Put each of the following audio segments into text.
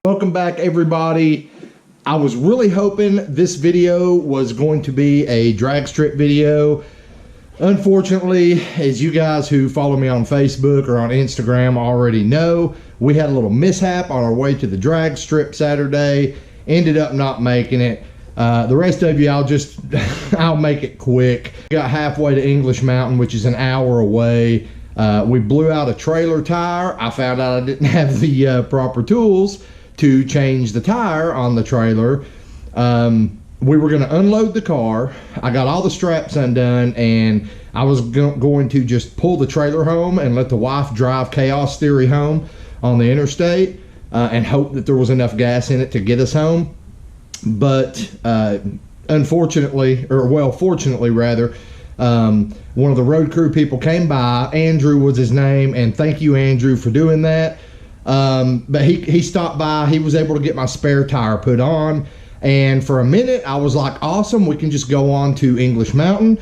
Welcome back, everybody. I was really hoping this video was going to be a drag strip video. Unfortunately, as you guys who follow me on Facebook or on Instagram already know, we had a little mishap on our way to the drag strip Saturday. Ended up not making it. The rest of you, I'll make it quick. Got halfway to English Mountain, which is an hour away. We blew out a trailer tire. I found out I didn't have the proper tools to change the tire on the trailer. We were going to unload the car. I got all the straps undone, and I was going to just pull the trailer home and let the wife drive Chaos Theory home on the interstate and hope that there was enough gas in it to get us home. But unfortunately, or well, fortunately rather, one of the road crew people came by. Andrew was his name, and thank you, Andrew, for doing that. But he stopped by. He was able to get my spare tire put on, and for a minute I was like, awesome, we can just go on to English Mountain.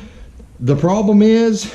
The problem is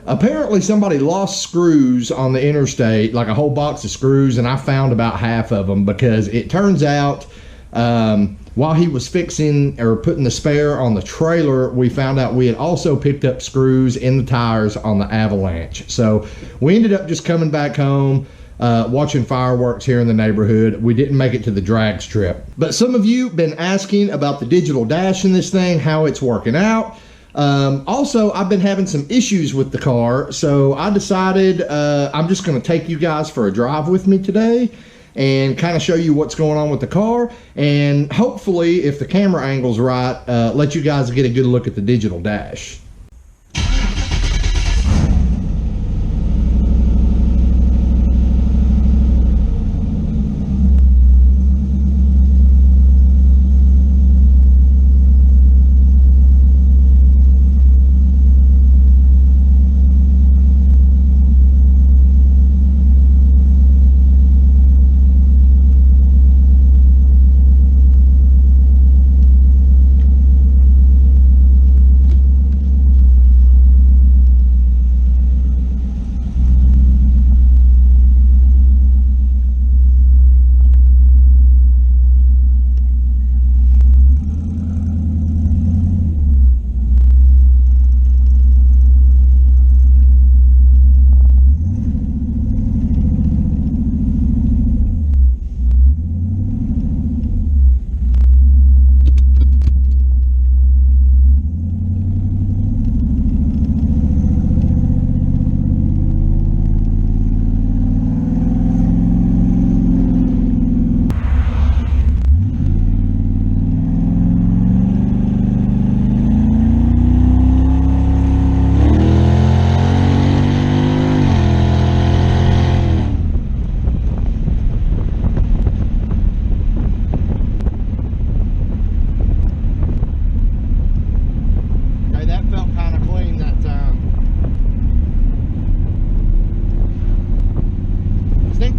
apparently somebody lost screws on the interstate, like a whole box of screws, and I found about half of them, because it turns out while he was fixing or putting the spare on the trailer, we found out we had also picked up screws in the tires on the Avalanche. So we ended up just coming back home, watching fireworks here in the neighborhood. We didn't make it to the drag strip. But some of you been asking about the digital dash in this thing, how it's working out. Also, I've been having some issues with the car, so I decided I'm just going to take you guys for a drive with me today and kind of show you what's going on with the car, and hopefully, if the camera angle's right, let you guys get a good look at the digital dash.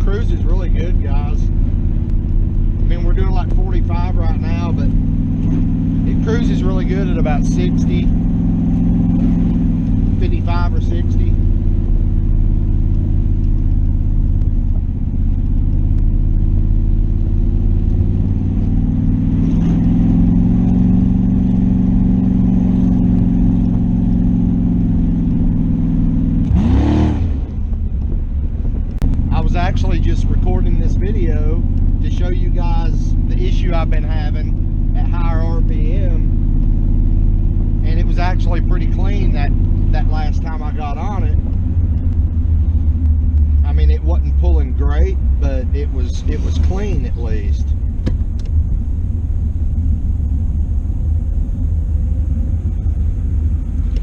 Cruise is really good, guys. I mean, we're doing like 45 right now, but it cruises really good at about 60, 55 or 60. Actually just recording this video to show you guys the issue I've been having at higher RPM, and it was actually pretty clean that last time I got on it. I mean, it wasn't pulling great, but it was clean at least.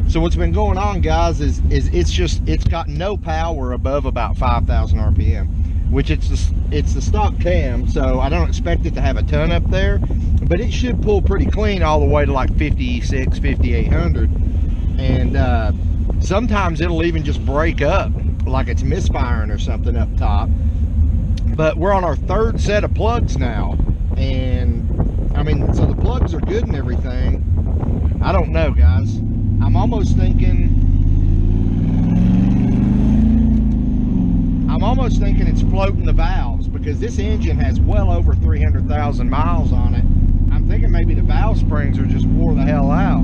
So what's been going on, guys, is it's got no power above about 5,000 RPM, which it's the stock cam, so I don't expect it to have a ton up there, but it should pull pretty clean all the way to like 56, 5800, and sometimes it'll even just break up like it's misfiring or something up top. But we're on our third set of plugs now, and I mean, so the plugs are good and everything. I don't know, guys. I'm almost thinking it's floating the valves, because this engine has well over 300,000 miles on it. I'm thinking maybe the valve springs are just wore the hell out.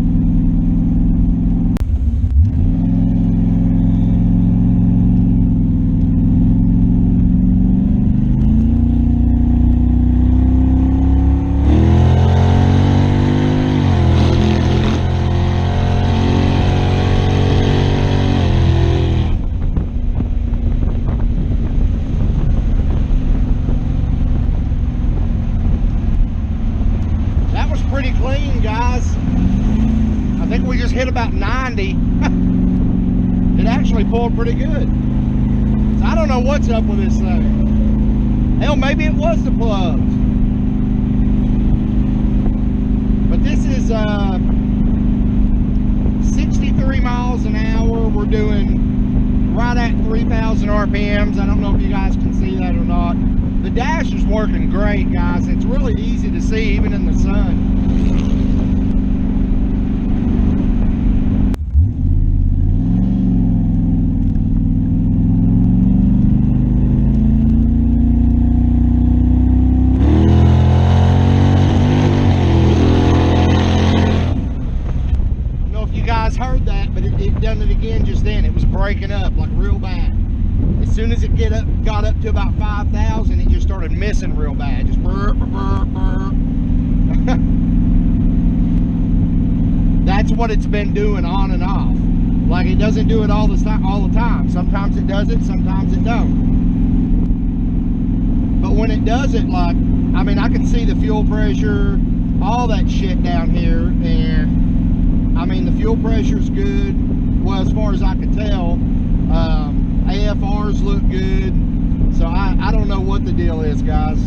Pretty clean, guys. I think we just hit about 90. It actually pulled pretty good. So I don't know what's up with this thing. Hell, maybe it was the plugs. But this is 63 miles an hour. We're doing right at 3,000 RPMs. I don't know if you guys can see that or not. The dash is working great, guys. It's really easy to see even in the sun. Heard that, but it done it again just then. It was breaking up like real bad. As soon as it got up to about 5,000, it just started missing real bad. Just burr, burr, burr. That's what it's been doing on and off. Like, it doesn't do it all the time. Sometimes it does it, sometimes it don't. But when it does it, like, I mean, I can see the fuel pressure, all that shit down here, and I mean, the fuel pressure's good, well, as far as I can tell. AFRs look good. So I don't know what the deal is, guys.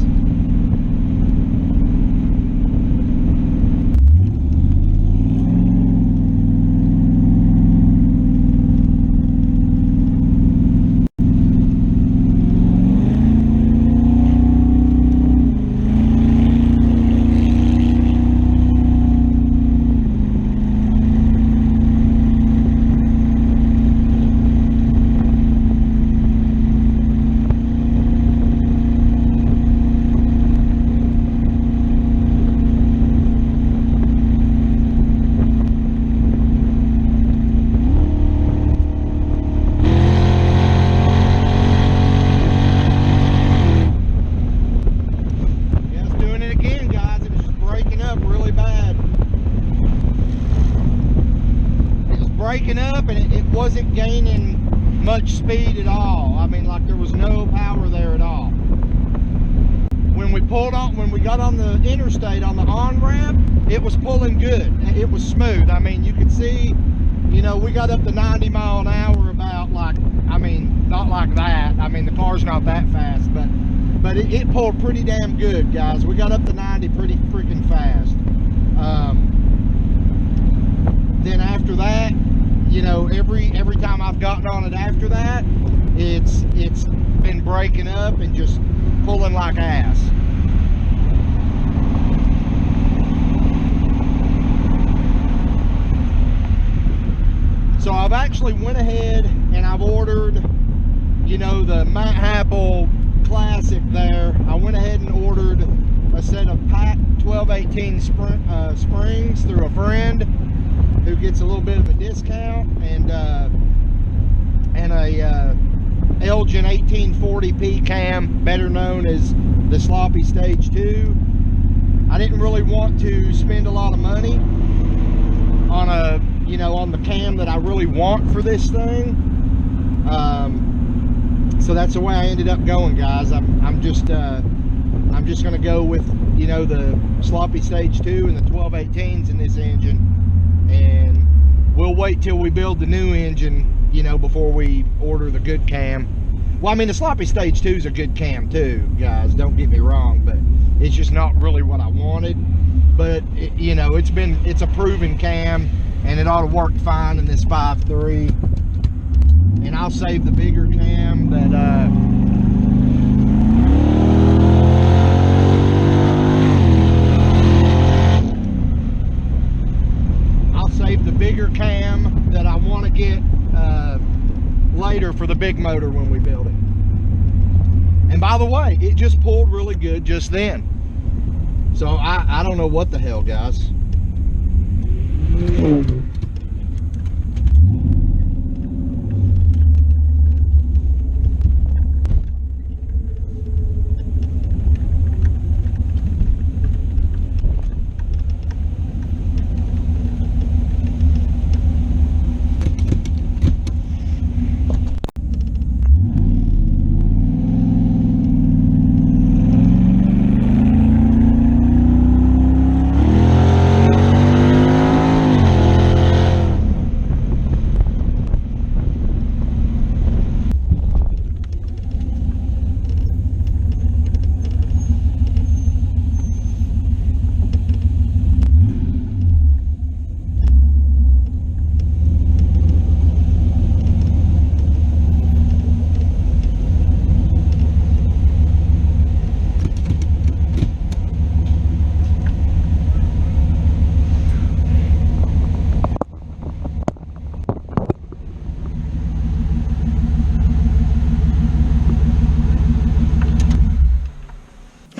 Breaking up, and it wasn't gaining much speed at all. I mean, like, there was no power there at all. When we got on the interstate on the on-ramp, it was pulling good. It was smooth. I mean, you could see, you know, we got up to 90 mile an hour about, like, I mean, not like that. I mean, the car's not that fast, but it pulled pretty damn good, guys. We got up to 90 pretty freaking fast. Then after that, you know, every time I've gotten on it after that, it's been breaking up and just pulling like ass. So I've actually went ahead and I've ordered, you know, the mishap classic there. I went ahead and ordered a set of pack 1218 springs through a friend who gets a little bit of a discount, and a Elgin 1840P cam, better known as the sloppy stage 2. I didn't really want to spend a lot of money on on the cam that I really want for this thing. So that's the way I ended up going, guys. I'm just gonna go with, you know, the sloppy stage 2 and the 1218s in this engine. And we'll wait till we build the new engine, you know, before we order the good cam. Well, I mean, the sloppy stage 2 is a good cam too, guys, don't get me wrong, but it's just not really what I wanted. But it, you know, it's a proven cam, and it ought to work fine in this 5.3. And I'll save the bigger cam that cam that I want to get later for the big motor when we build it. And by by the way, it just pulled really good just then. So I don't know what the hell, guys.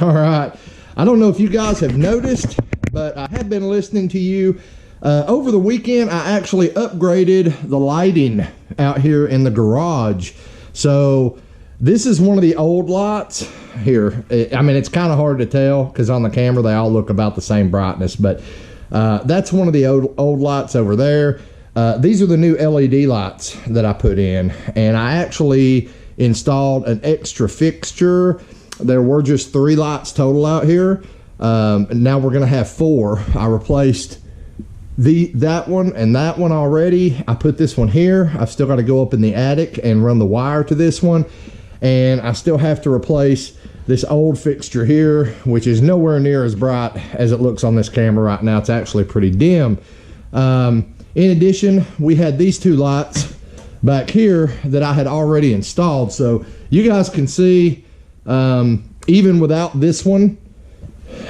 All right, I don't know if you guys have noticed, but I have been listening to you. Over the weekend, I actually upgraded the lighting out here in the garage. So this is one of the old lights here. I mean, it's kind of hard to tell because on the camera, they all look about the same brightness, but that's one of the old lights over there. These are the new LED lights that I put in, and I actually installed an extra fixture. There were just 3 lights total out here. Now we're gonna have 4. I replaced that one and that one already. I put this one here. I've still got to go up in the attic and run the wire to this one, and I still have to replace this old fixture here, which is nowhere near as bright as it looks on this camera right now. It's actually pretty dim. In addition, we had these 2 lights back here that I had already installed, so you guys can see even without this one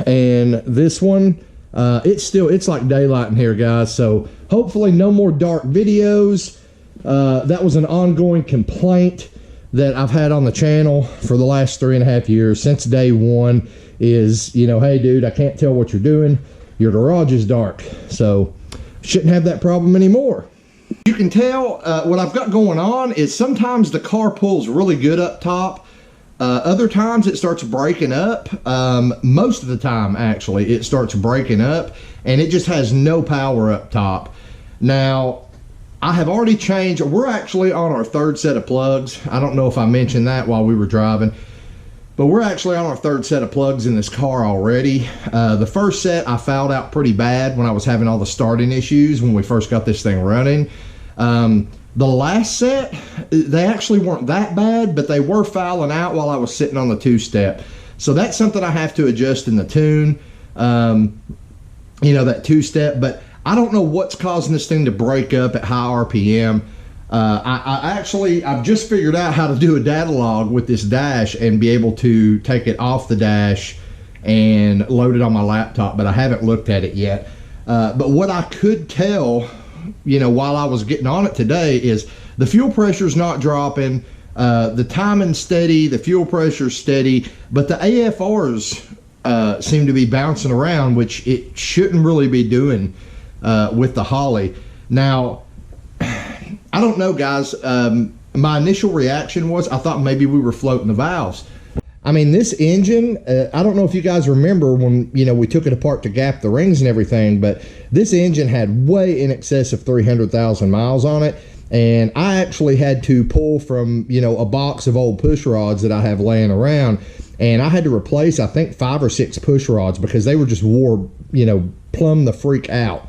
and this one, it's like daylight in here, guys. So hopefully no more dark videos. That was an ongoing complaint that I've had on the channel for the last 3.5 years since day one is, you know, hey dude, I can't tell what you're doing, your garage is dark. So shouldn't have that problem anymore. You can tell what I've got going on is sometimes the car pulls really good up top. Other times it starts breaking up. Most of the time, actually, it starts breaking up and it just has no power up top. Now, I have already changed. We're actually on our 3rd set of plugs. I don't know if I mentioned that while we were driving, but we're actually on our 3rd set of plugs in this car already. The first set I fouled out pretty bad when I was having all the starting issues when we first got this thing running. The last set, they actually weren't that bad, but they were fouling out while I was sitting on the 2-step. So that's something I have to adjust in the tune, you know, that 2-step. But I don't know what's causing this thing to break up at high RPM. I've just figured out how to do a data log with this dash and be able to take it off the dash and load it on my laptop, but I haven't looked at it yet. But what I could tell, you know, while I was getting on it today is the fuel pressure's not dropping, the timing's steady, the fuel pressure's steady, but the AFRs seem to be bouncing around, which it shouldn't really be doing with the Holly. Now, I don't know, guys. My initial reaction was I thought maybe we were floating the valves. I mean, this engine, I don't know if you guys remember when, you know, we took it apart to gap the rings and everything, but this engine had way in excess of 300,000 miles on it. And I actually had to pull from, you know, a box of old push rods that I have laying around. And I had to replace, I think, 5 or 6 push rods because they were just wore, you know, plumb the freak out.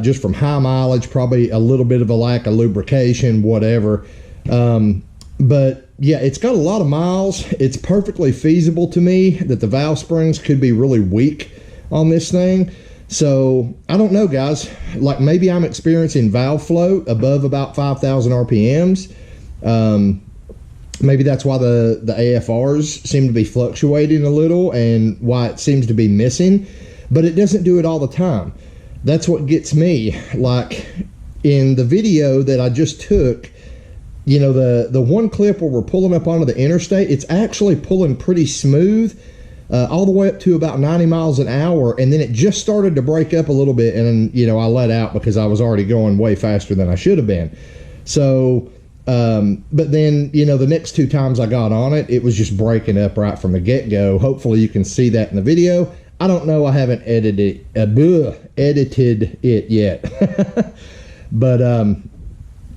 Just from high mileage, probably a little bit of a lack of lubrication, whatever. But yeah, it's got a lot of miles. It's perfectly feasible to me that the valve springs could be really weak on this thing. So I don't know, guys, like maybe I'm experiencing valve float above about 5,000 RPMs. Maybe that's why the AFRs seem to be fluctuating a little and why it seems to be missing, but it doesn't do it all the time. That's what gets me. Like in the video that I just took, you know, the one clip where we're pulling up onto the interstate, it's actually pulling pretty smooth, all the way up to about 90 miles an hour, and then it just started to break up a little bit, and you know, I let out because I was already going way faster than I should have been. So but then, you know, the next 2 times I got on it, it was just breaking up right from the get-go. Hopefully you can see that in the video. I don't know, I haven't edited it yet. But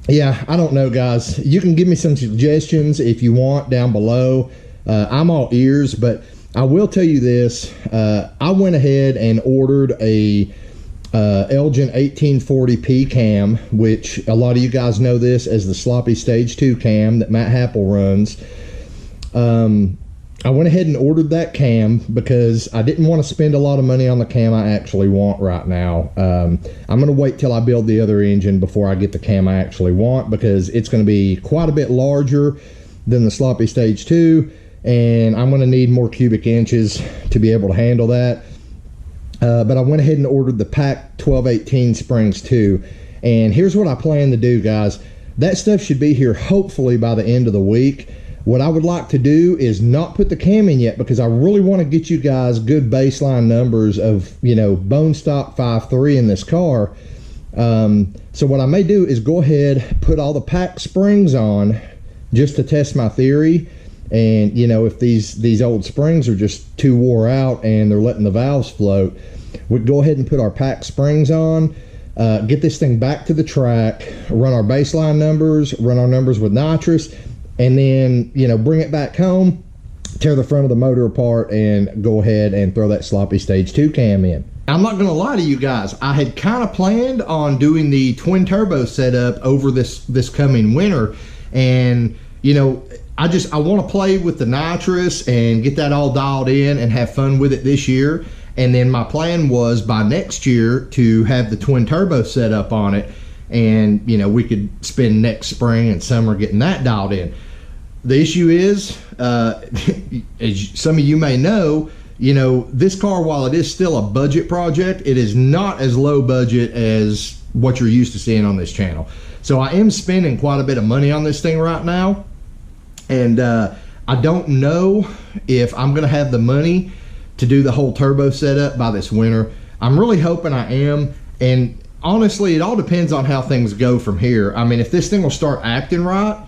yeah, I don't know, guys. You can give me some suggestions if you want down below. I'm all ears, but I will tell you this. I went ahead and ordered a Elgin 1840p cam, which a lot of you guys know this as the sloppy stage 2 cam that Matt Happel runs. I went ahead and ordered that cam because I didn't want to spend a lot of money on the cam I actually want right now. I'm going to wait till I build the other engine before I get the cam I actually want, because it's going to be quite a bit larger than the sloppy stage 2, and I'm going to need more cubic inches to be able to handle that. But I went ahead and ordered the Pack 1218 springs too, and here's what I plan to do, guys. That stuff should be here hopefully by the end of the week. What I would like to do is not put the cam in yet, because I really want to get you guys good baseline numbers of, you know, bone stock 5.3 in this car. So what I may do is go ahead, put all the Pack springs on just to test my theory. And you know, if these old springs are just too wore out and they're letting the valves float, we'd go ahead and put our Pack springs on, get this thing back to the track, run our baseline numbers, run our numbers with nitrous, and then, you know, bring it back home, tear the front of the motor apart, and go ahead and throw that sloppy stage 2 cam in. I'm not gonna lie to you guys, I had kind of planned on doing the twin turbo setup over this coming winter, and you know, I want to play with the nitrous and get that all dialed in and have fun with it this year. And then my plan was by next year to have the twin turbo set up on it, and you know, we could spend next spring and summer getting that dialed in. The issue is, as some of you may know, you know, this car, while it is still a budget project, it is not as low budget as what you're used to seeing on this channel. So I am spending quite a bit of money on this thing right now. And I don't know if I'm going to have the money to do the whole turbo setup by this winter. I'm really hoping I am. And honestly, it all depends on how things go from here. I mean, if this thing will start acting right,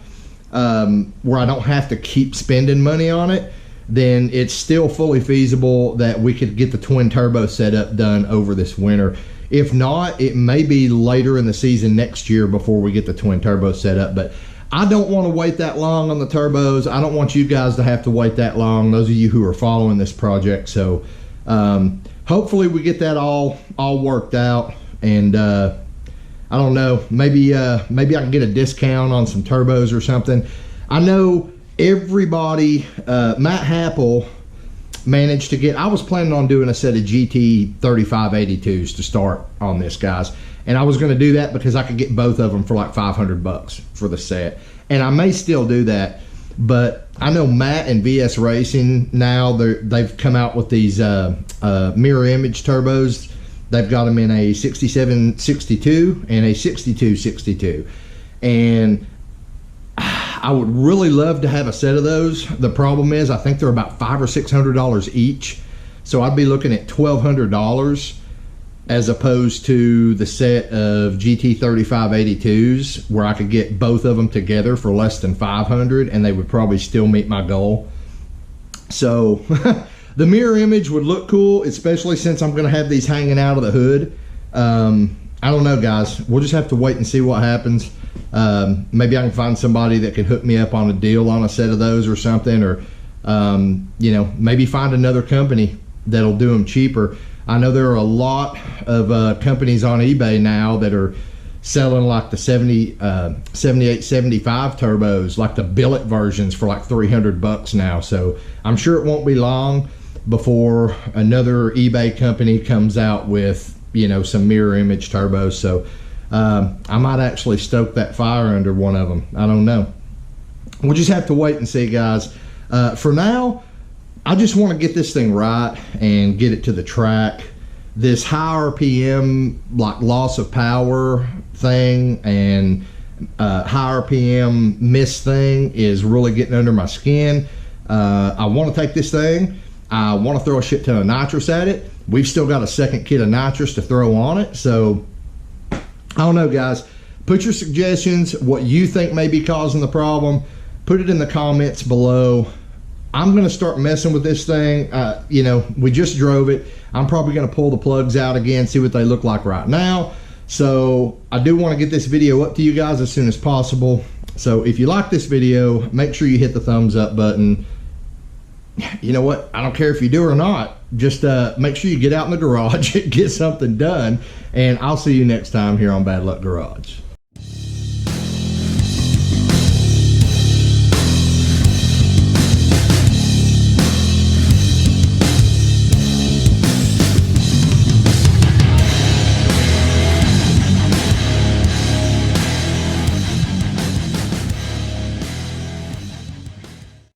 where I don't have to keep spending money on it, then it's still fully feasible that we could get the twin turbo setup done over this winter. If not, it may be later in the season next year before we get the twin turbo setup. But I don't want to wait that long on the turbos. I don't want you guys to have to wait that long, those of you who are following this project. So hopefully we get that all worked out. And I don't know, maybe I can get a discount on some turbos or something. I know everybody, Matt Happel managed to get, I was planning on doing a set of GT 3582s to start on this, guys. And I was going to do that because I could get both of them for like $500 for the set. And I may still do that. But I know Matt and VS Racing now, they've come out with these mirror image turbos. They've got them in a 6762 and a 6262. And I would really love to have a set of those. The problem is, I think they're about $500 or $600 each. So I'd be looking at $1,200 as opposed to the set of GT 3582s, where I could get both of them together for less than $500, and they would probably still meet my goal. So the mirror image would look cool, especially since I'm going to have these hanging out of the hood. I don't know, guys. We'll just have to wait and see what happens. Maybe I can find somebody that can hook me up on a deal on a set of those or something, or you know, maybe find another company that'll do them cheaper. I know there are a lot of companies on eBay now that are selling like the 78, 75 turbos, like the billet versions, for like $300 now. So I'm sure it won't be long before another eBay company comes out with, you know, some mirror image turbos. So I might actually stoke that fire under one of them. I don't know. We'll just have to wait and see, guys. For now, I just want to get this thing right and get it to the track. This high RPM, like loss of power thing, and high RPM mist thing is really getting under my skin. I want to take this thing. I want to throw a shit ton of nitrous at it. We've still got a second kit of nitrous to throw on it. So I don't know, guys. Put your suggestions, what you think may be causing the problem. Put it in the comments below. I'm going to start messing with this thing. You know, we just drove it. I'm probably going to pull the plugs out again, see what they look like right now. So I do want to get this video up to you guys as soon as possible. So if you like this video, make sure you hit the thumbs up button. You know what? I don't care if you do or not. Just make sure you get out in the garage and get something done. And I'll see you next time here on Bad Luck Garage.